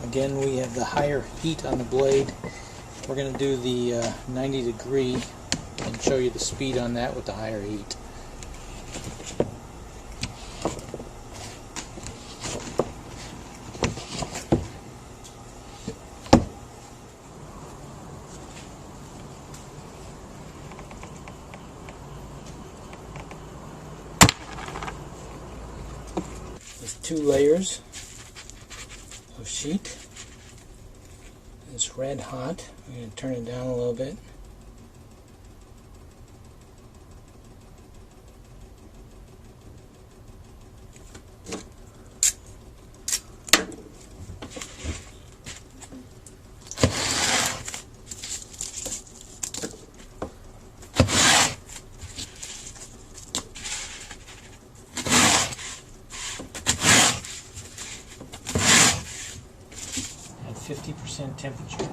Again, we have the higher heat on the blade. We're going to do the 90 degree and show you the speed on that with the higher heat. With 2 layers of sheet. It's red hot. I'm going to turn it down a little bit. At 50% temperature.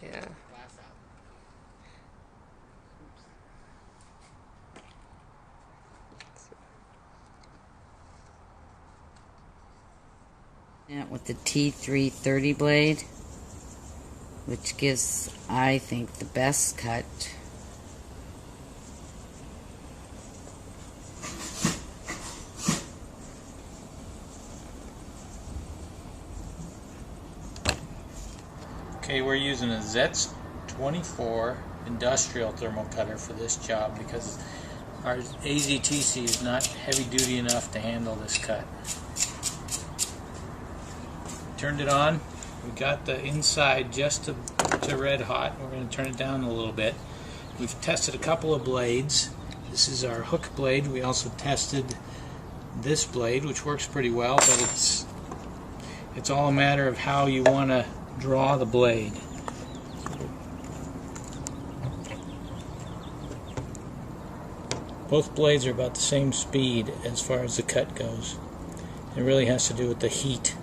Yeah. Glass out. Oops. With the T330 blade, which gives, I think, the best cut. Okay, we're using a Zetz-24 industrial thermocutter for this job because our AZTC is not heavy duty enough to handle this cut. Turned it on. We got the inside just to red hot. We're going to turn it down a little bit. We've tested a couple of blades. This is our hook blade. We also tested this blade, which works pretty well, but it's all a matter of how you want to draw the blade. Both blades are about the same speed as far as the cut goes. It really has to do with the heat